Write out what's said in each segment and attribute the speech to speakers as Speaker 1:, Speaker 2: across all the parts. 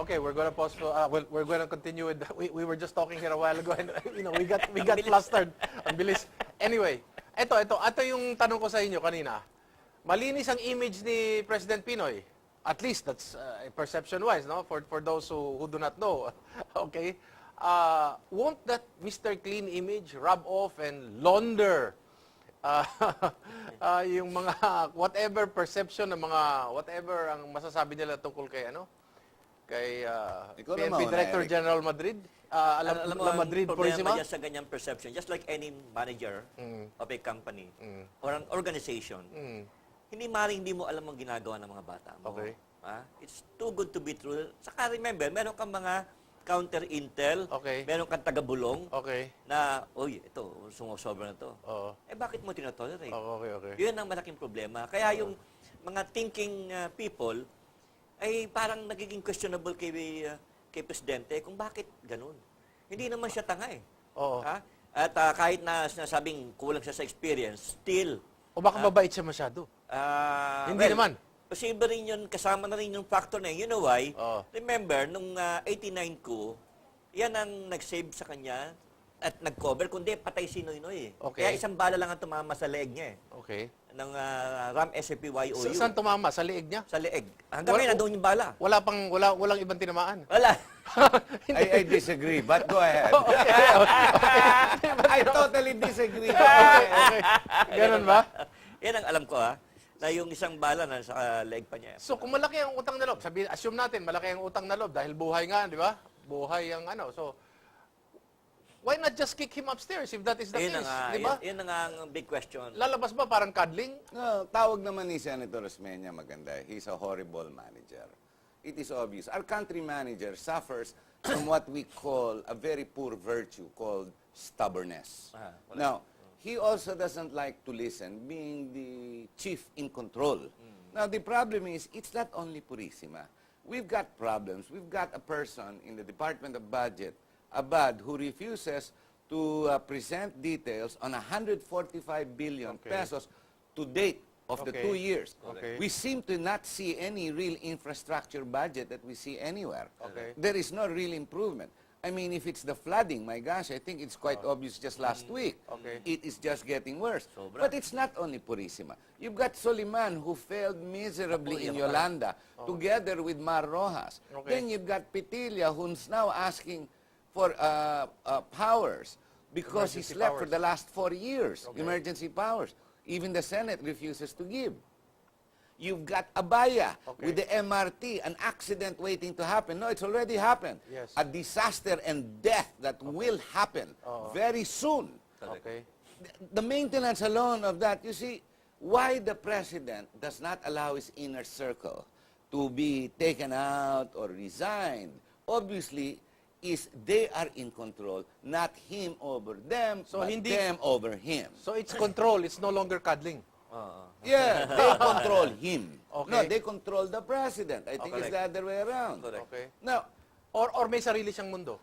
Speaker 1: Okay, we're gonna pause for, we're gonna continue with, we were just talking here a while ago and, we got flustered. Ang bilis. Anyway, ito yung tanong ko sa inyo kanina. Malinis ang image ni President Pinoy. At least that's perception-wise, no? For those who do not know. Okay? Won't that Mr. Clean image rub off and launder yung mga whatever perception ng mga whatever ang masasabi nila tungkol kay PNP Director General Madrid?
Speaker 2: Alam mo,
Speaker 1: Madrid
Speaker 2: problema sa ganyang perception, just like any manager of a company or an organization, hindi mo alam ang ginagawa ng mga bata mo.
Speaker 1: Okay.
Speaker 2: It's too good to be true. Saka remember, meron kang mga counter-intel, meron kang taga-bulong na, ito, sumusobra na to. Bakit mo tinotolerate?
Speaker 1: Okay.
Speaker 2: Yun ang malaking problema. Kaya yung mga thinking people ay parang nagiging questionable kay Presidente kung bakit ganun. Hindi naman siya tanga eh. At kahit na sinasabing kulang siya sa experience, still.
Speaker 1: O baka mabait siya masyado? Hindi naman.
Speaker 2: Posible rin yun, kasama na rin yung factor na yun. You know why? Remember, nung 89 ko, yan ang nag-save sa kanya at nag-cover, kundi patay si Noynoy eh. Kaya isang bala lang ang tumama sa leeg niya eh. Ng RAM SAPYOU.
Speaker 1: Saan tumama? Sa leeg niya?
Speaker 2: Sa leeg. Hanggang ngayon, nandun yung bala.
Speaker 1: Walang ibang tinamaan?
Speaker 2: Wala.
Speaker 3: I disagree, but go ahead. I totally disagree.
Speaker 1: Ganun ba?
Speaker 2: Yan ang alam ko na yung isang bala na sa leg pa niya.
Speaker 1: So kung malaki ang utang na loob, assume natin malaki ang utang na loob dahil buhay nga, di ba? Buhay ang So why not just kick him upstairs if that is the case, di ba?
Speaker 2: Yan ang big question.
Speaker 1: Lalabas ba parang cuddling?
Speaker 3: No, tawag naman ni Senator Osmeña maganda. He's a horrible manager. It is obvious. Our country manager suffers from what we call a very poor virtue called stubbornness. Now, he also doesn't like to listen, being the chief in control. Now, the problem is, it's not only Purisima. We've got problems. We've got a person in the Department of Budget, Abad, who refuses to present details on 145 billion pesos to date of the 2 years. We seem to not see any real infrastructure budget that we see anywhere. There is no real improvement. I mean, if it's the flooding, my gosh, I think it's quite obvious just last week. It is just getting worse. But it's not only Purisima. You've got Soliman, who failed miserably in Yolanda, together with Mar Rojas. Then you've got Pitilla, who's now asking for powers because he slept for the last 4 years, emergency powers. Even the Senate refuses to give. You've got Abaya with the MRT, an accident waiting to happen. No, it's already happened. A disaster and death that will happen very soon. The maintenance alone of that, you see, why the President does not allow his inner circle to be taken out or resigned, obviously, is they are in control, not him over them, but them over him.
Speaker 1: So it's control, it's no longer cuddling.
Speaker 3: Yeah, they control him. No, they control the president. I think it's the other way around. Now,
Speaker 1: or may sarili siyang mundo.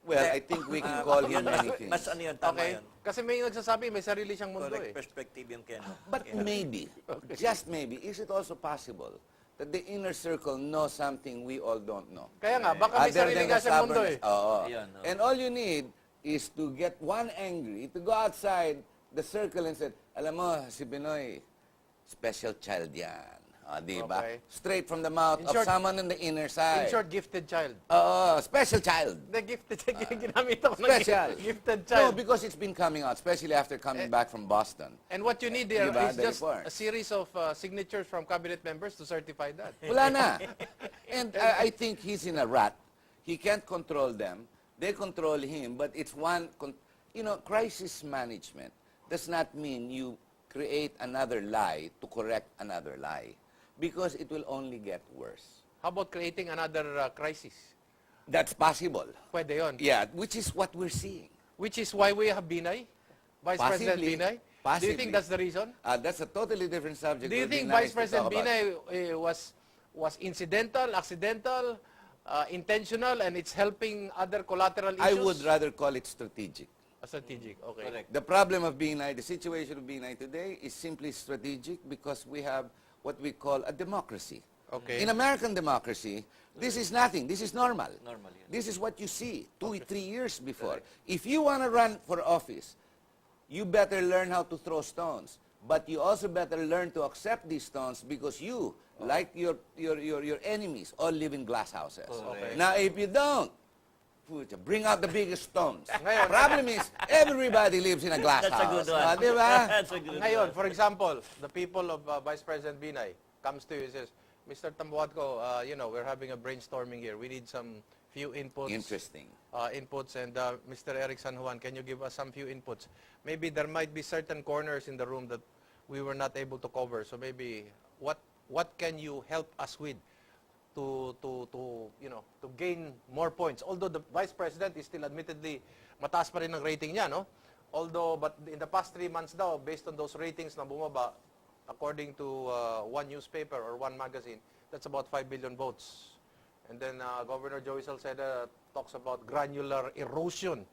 Speaker 3: Well, I think we can call him many things.
Speaker 2: Mas ano yun, tama yun.
Speaker 1: Kasi may nagsasabi, may sarili siyang mundo
Speaker 2: Correct perspective yung Ken.
Speaker 3: But maybe, just maybe, is it also possible that the inner circle knows something we all don't know?
Speaker 1: Kaya nga, baka may sarili nga siyang mundo eh.
Speaker 3: And all you need is to get one angry, to go outside the circle and say, alam mo, si Pinoy, special child yan. Di ba? Straight from the mouth of someone on the inner side.
Speaker 1: In short, gifted child.
Speaker 3: Special child.
Speaker 1: The gifted, ginamit ako ng
Speaker 3: Special.
Speaker 1: gifted child.
Speaker 3: No, because it's been coming out, especially after coming back from Boston.
Speaker 1: And what you need there
Speaker 3: Diba,
Speaker 1: is
Speaker 3: the
Speaker 1: just
Speaker 3: report.
Speaker 1: a series of signatures from cabinet members to certify that.
Speaker 3: Wala na. And I think he's in a rut. He can't control them. They control him, but it's one, crisis management does not mean you create another lie to correct another lie, because it will only get worse.
Speaker 1: How about creating another crisis?
Speaker 3: That's possible.
Speaker 1: Pwede yun.
Speaker 3: Yeah, which is what we're seeing.
Speaker 1: Which is why we have Binay, Vice President Binay.
Speaker 3: Possibly.
Speaker 1: Do you think that's the reason?
Speaker 3: That's a totally different subject.
Speaker 1: Do you think Vice President Binay was incidental, accidental, intentional, and it's helping other collateral issues?
Speaker 3: I would rather call it strategic.
Speaker 1: Strategic, okay.
Speaker 2: Correct.
Speaker 3: The problem of Binay, the situation of Binay today is simply strategic because we have what we call a democracy.
Speaker 1: Okay.
Speaker 3: In American democracy, this is nothing. This is normal.
Speaker 2: Normal, yeah.
Speaker 3: This is what you see 2-3 years before. If you want to run for office, you better learn how to throw stones. But you also better learn to accept these stones because you, like your enemies, all live in glass houses.
Speaker 1: Okay.
Speaker 3: Now, if you don't, bring out the biggest stones.
Speaker 1: Ngayon,
Speaker 3: Problem is, everybody lives in a glass
Speaker 2: That's a
Speaker 3: house.
Speaker 2: good one.
Speaker 3: Di ba?
Speaker 2: That's a good
Speaker 1: Ngayon,
Speaker 2: one.
Speaker 1: for example, the people of Vice President Binay comes to you and says, Mr. Tambuadco, we're having a brainstorming here. We need some few inputs.
Speaker 3: Interesting.
Speaker 1: Inputs. And Mr. Eric San Juan, can you give us some few inputs? Maybe there might be certain corners in the room that we were not able to cover. So maybe what can you help us with to gain more points? Although the Vice President is still admittedly mataas pa rin ang rating niya, no? Although, but in the past 3 months daw, based on those ratings na bumaba, according to one newspaper or one magazine, that's about 5 billion votes. And then Governor Joey Salceda talks about granular erosion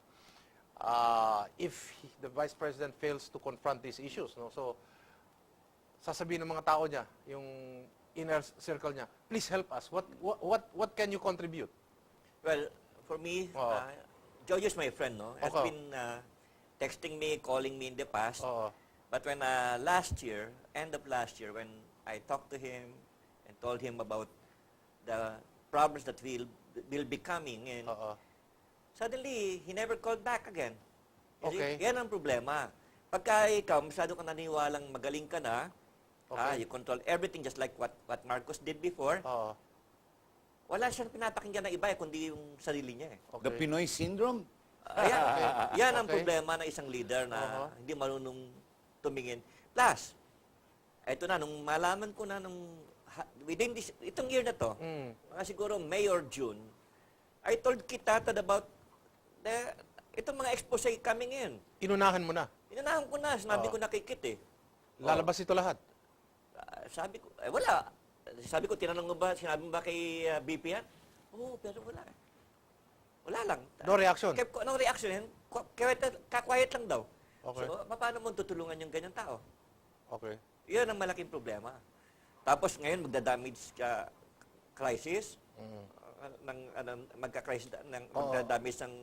Speaker 1: if the Vice President fails to confront these issues. No? So, sasabihin ng mga tao niya, yung inner circle niya, please help us. What can you contribute?
Speaker 2: Well, for me, Jojo is my friend, no? Has been texting me, calling me in the past. But when end of last year, when I talked to him and told him about the problems that will be coming, and suddenly, he never called back again.
Speaker 1: Okay.
Speaker 2: Yan ang problema. Pagka ikaw, masyado ka naniniwalang magaling ka na, you control everything just like what Marcos did before, wala siyang pinapakinggan na iba, kundi yung sarili niya.
Speaker 3: The Pinoy syndrome?
Speaker 2: Yan ang problema ng isang leader na hindi marunong tumingin. Plus, eto na, nung malaman ko na within itong year na to, mga siguro May or June, I told kita about itong mga expose coming in.
Speaker 1: Inunahan mo na.
Speaker 2: Inunahan ko na, sinabi ko na kay Kit eh.
Speaker 1: Lalabas ito lahat.
Speaker 2: Sabi ko, wala. Sabi ko, tinanong mo ba, sinabi mo ba kay BP yan? Oo, pero wala. Wala lang.
Speaker 1: No reaction?
Speaker 2: No reaction yan. Quiet lang daw.
Speaker 1: Okay.
Speaker 2: So, paano mo tutulungan yung ganyang tao?
Speaker 1: Okay.
Speaker 2: Yan ang malaking problema. Tapos ngayon, magda-damage ka crisis, magka-crisis, magda-damage ng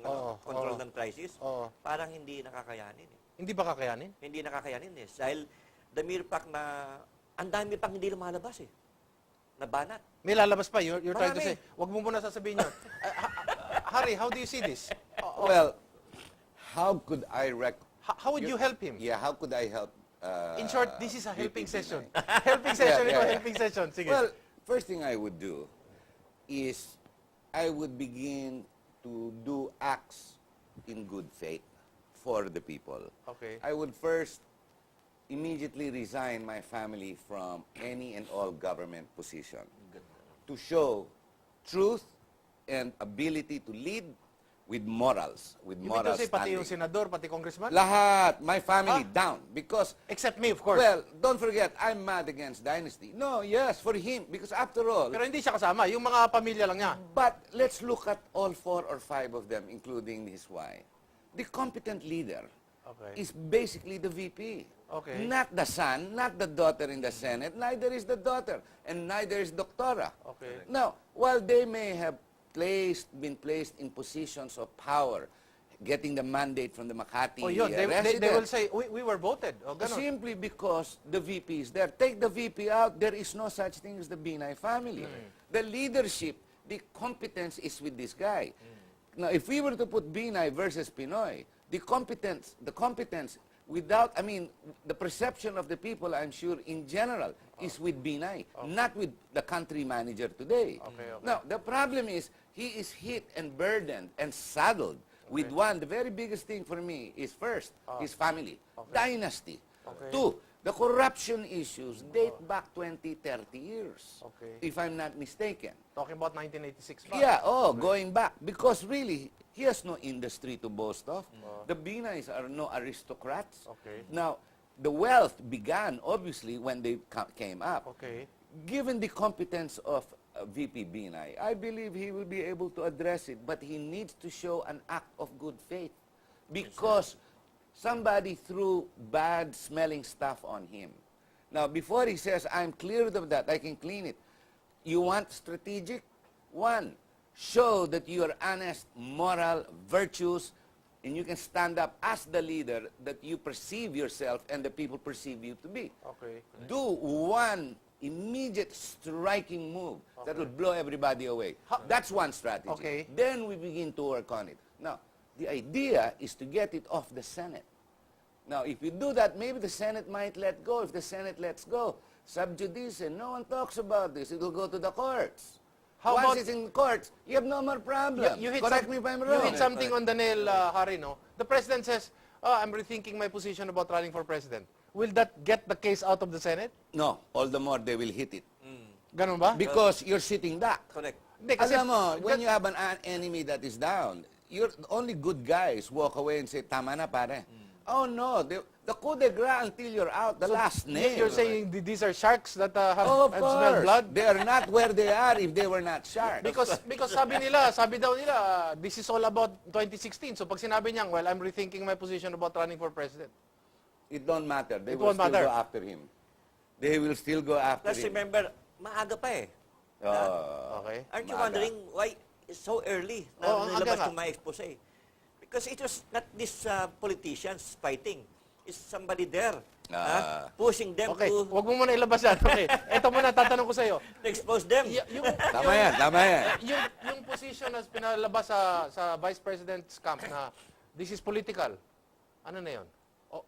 Speaker 2: control ng crisis, parang hindi nakakayanin.
Speaker 1: Hindi ba kakayanin?
Speaker 2: Hindi nakakayanin eh. Dahil the mere fact na ang dami pang hindi lumalabas eh. Nabanat.
Speaker 1: May lalabas pa. You're trying to
Speaker 2: Marami.
Speaker 1: say, wag mo muna sasabihin yun. Harry, how do you see this?
Speaker 3: Well, how could I
Speaker 1: How would you help him?
Speaker 3: Yeah, how could I help?
Speaker 1: In short, this is a helping
Speaker 3: VP
Speaker 1: session.
Speaker 3: Binay?
Speaker 1: Helping session,
Speaker 3: Yeah,
Speaker 1: ito,
Speaker 3: yeah.
Speaker 1: helping session. Sige.
Speaker 3: Well, first thing I would do is I would begin to do acts in good faith for the people.
Speaker 1: Okay.
Speaker 3: I would first immediately resign my family from any and all government position to show truth and ability to lead with morals, with
Speaker 1: You mean
Speaker 3: moral
Speaker 1: to say, pati
Speaker 3: standing.
Speaker 1: yung senador, pati congressman?
Speaker 3: Lahat, my family down because
Speaker 1: Except me, of course.
Speaker 3: well, don't forget, I'm mad against dynasty. No, yes, for him, because after all,
Speaker 1: Pero hindi siya kasama. Yung mga pamilya lang niya.
Speaker 3: but let's look at all 4 or 5 of them, including his wife. The competent leader
Speaker 1: Okay.
Speaker 3: is basically the VP.
Speaker 1: Okay.
Speaker 3: Not the son, not the daughter in the Senate, neither is the daughter, and neither is Doctora.
Speaker 1: Okay.
Speaker 3: Now, while they may have been placed in positions of power, getting the mandate from the Makati
Speaker 1: Oh, yun. They
Speaker 3: resident,
Speaker 1: will say, we were voted. O, ganun.
Speaker 3: simply because the VP is there. Take the VP out, there is no such thing as the Binay family. The leadership, the competence is with this guy. Now, if we were to put Binay versus Pinoy, the competence without, the perception of the people, I'm sure, in general, is with Binay, not with the country manager today.
Speaker 1: Okay.
Speaker 3: Now, the problem is, he is hit and burdened and saddled with one. The very biggest thing for me is first, his family, dynasty.
Speaker 1: Okay.
Speaker 3: 2, the corruption issues date back 20, 30 years,
Speaker 1: Okay.
Speaker 3: if I'm not mistaken.
Speaker 1: Talking about 1986 ba?
Speaker 3: Yeah, going back. Because really, he has no industry to boast of. The Binays are no aristocrats.
Speaker 1: Okay.
Speaker 3: Now, the wealth began, obviously, when they came up.
Speaker 1: Okay.
Speaker 3: Given the competence of VP Binay, I believe he will be able to address it, but he needs to show an act of good faith. Because somebody threw bad-smelling stuff on him. Now, before he says, I'm cleared of that, I can clean it, You want strategic? One, show that you are honest, moral, virtuous, and you can stand up as the leader that you perceive yourself and the people perceive you to be.
Speaker 1: Okay.
Speaker 3: Do one immediate striking move that will blow everybody away. That's one strategy.
Speaker 1: Okay.
Speaker 3: Then we begin to work on it. Now, the idea is to get it off the Senate. Now, if you do that, maybe the Senate might let go. If the Senate lets go, sub judice, no one talks about this. It will go to the courts.
Speaker 1: How
Speaker 3: Once
Speaker 1: about-
Speaker 3: it's in courts, you have no more problem. Correct me if I'm wrong.
Speaker 1: You hit something on the nail, Harry, no? The president says, I'm rethinking my position about running for president. Will that get the case out of the Senate?
Speaker 3: No, all the more they will hit it.
Speaker 1: Ganun ba?
Speaker 3: Because you're sitting duck.
Speaker 2: Correct.
Speaker 1: Hindi, kasi-
Speaker 3: Alam mo, when you have an enemy that is down, you're only good guys walk away and say, tama na pare. Oh no, the coup de grace until you're out, the last nail.
Speaker 1: You're saying these are sharks that have,
Speaker 3: Oh, of
Speaker 1: have smelled
Speaker 3: course.
Speaker 1: blood?
Speaker 3: They are not where they are if they were not sharks.
Speaker 1: Because sabi daw nila, this is all about 2016. So pag sinabi niya, well, I'm rethinking my position about running for president.
Speaker 3: It don't matter. They
Speaker 1: It
Speaker 3: will
Speaker 1: won't
Speaker 3: still
Speaker 1: matter.
Speaker 3: go after him. They will still go after
Speaker 2: Plus,
Speaker 3: him.
Speaker 2: remember, maaga pa eh.
Speaker 3: Oh.
Speaker 1: Okay.
Speaker 2: Aren't you
Speaker 3: Maaga.
Speaker 2: wondering why it's so early
Speaker 1: Oo, ang
Speaker 2: na nilabas
Speaker 1: aga nga.
Speaker 2: yung mga expose? Because it was not these politicians fighting. It's somebody there pushing them
Speaker 1: Okay,
Speaker 2: to
Speaker 1: wag mo muna ilabas yan. Okay, eto muna, tatanong ko sa'yo.
Speaker 2: expose them.
Speaker 3: Tama yan, tama yan.
Speaker 1: Yung position na pinalabas sa Vice President's camp na this is political, ano na yun?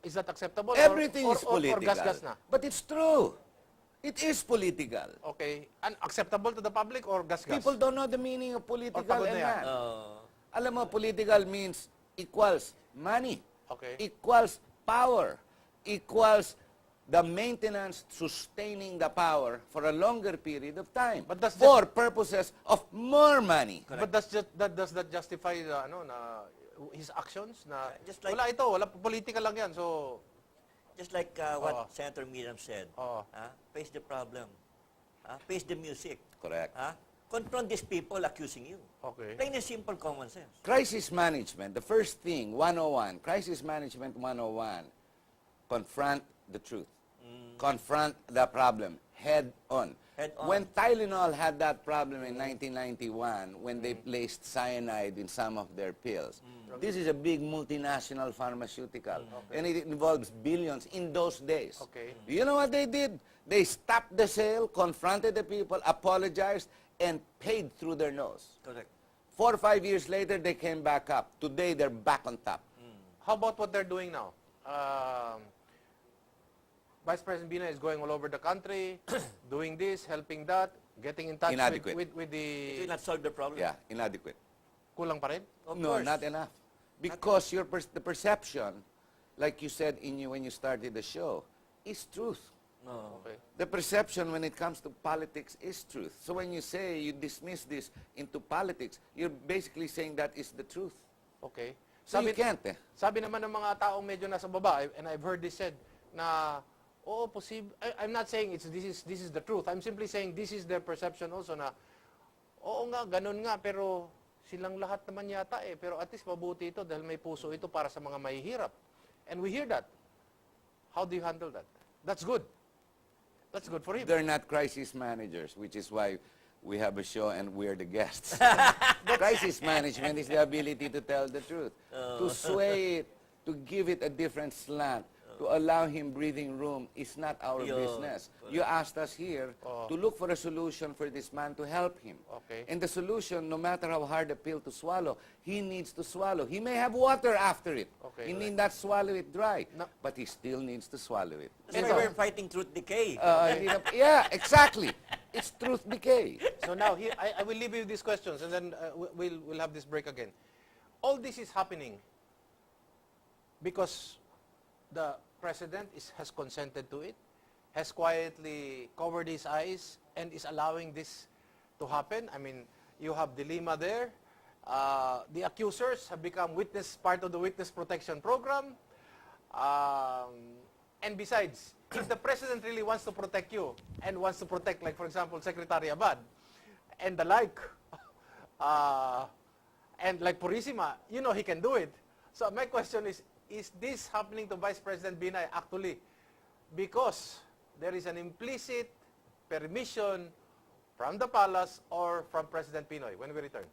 Speaker 1: Is that acceptable?
Speaker 3: Everything
Speaker 1: or,
Speaker 3: is
Speaker 1: or,
Speaker 3: political.
Speaker 1: Or gas-gas na?
Speaker 3: But it's true. It is political.
Speaker 1: Okay. Unacceptable to the public or gas-gas?
Speaker 3: People don't know the meaning of political
Speaker 1: pagod na
Speaker 3: and
Speaker 1: yan.
Speaker 3: that. Alam mo, political means equals money,
Speaker 1: Okay.
Speaker 3: equals power, equals the maintenance, sustaining the power for a longer period of time
Speaker 1: But that's
Speaker 3: for purposes of more money.
Speaker 1: But does that justify his actions? Na,
Speaker 2: Just like-
Speaker 1: wala ito, wala political lang yan. So,
Speaker 2: Just like what
Speaker 1: Oo.
Speaker 2: Senator Miriam said.
Speaker 1: Oo.
Speaker 2: Face the problem. Face the music.
Speaker 3: Correct.
Speaker 2: Confront these people accusing you.
Speaker 1: okay.
Speaker 2: Plain and simple common sense.
Speaker 3: Crisis management, the first thing, 101, crisis management 101, confront the truth. Confront the problem head on.
Speaker 2: Head on.
Speaker 3: When Tylenol had that problem in 1991, when they placed cyanide in some of their pills, this is a big multinational pharmaceutical, and it involves billions in those days.
Speaker 1: Okay.
Speaker 3: You know what they did? They stopped the sale, confronted the people, apologized, and paid through their nose.
Speaker 2: Correct.
Speaker 3: 4 or 5 years later, they came back up. Today, they're back on top.
Speaker 1: How about what they're doing now? Vice President Bina is going all over the country, doing this, helping that, getting in touch
Speaker 3: Inadequate.
Speaker 1: with
Speaker 2: It will
Speaker 1: the...
Speaker 2: not solve the problem.
Speaker 3: Yeah, inadequate.
Speaker 1: Kulang pa rin?
Speaker 2: Of
Speaker 3: No,
Speaker 2: course.
Speaker 3: not enough. Because the perception, like you said when you started the show, is truth.
Speaker 2: No.
Speaker 1: Okay.
Speaker 3: The perception when it comes to politics is truth. So when you say you dismiss this into politics, you're basically saying that is the truth.
Speaker 1: Okay.
Speaker 3: So you can't eh.
Speaker 1: Sabi naman ng mga taong medyo nasa baba, and I've heard this said, na, oo, possible. I'm not saying this is the truth. I'm simply saying this is their perception also na, oo nga, ganun nga, pero silang lahat naman yata eh. Pero at least mabuti ito dahil may puso ito para sa mga mahihirap. And we hear that. How do you handle that? That's good. That's good for him.
Speaker 3: They're not crisis managers, which is why we have a show and we're the guests. Crisis management is the ability to tell the truth, to sway it, to give it a different slant, to allow him breathing room is not our business. You asked us here to look for a solution for this man to help him.
Speaker 1: Okay.
Speaker 3: And the solution, no matter how hard a pill to swallow, he needs to swallow. He may have water after it.
Speaker 1: Okay.
Speaker 3: He need not swallow it dry,
Speaker 1: No.
Speaker 3: but he still needs to swallow it.
Speaker 2: That's why we're fighting truth decay.
Speaker 3: Hindi na- yeah, exactly. It's truth decay.
Speaker 1: So now, here, I will leave you with these questions, and then we'll have this break again. All this is happening because the president has consented to it, has quietly covered his eyes, and is allowing this to happen. I mean, you have dilemma there. The accusers have become part of the witness protection program. And besides, if the president really wants to protect you and wants to protect, like for example, Secretary Abad and the like, and like Purisima, you know he can do it. So my question is this happening to Vice President Binay actually because there is an implicit permission from the palace or from President Pinoy when we return.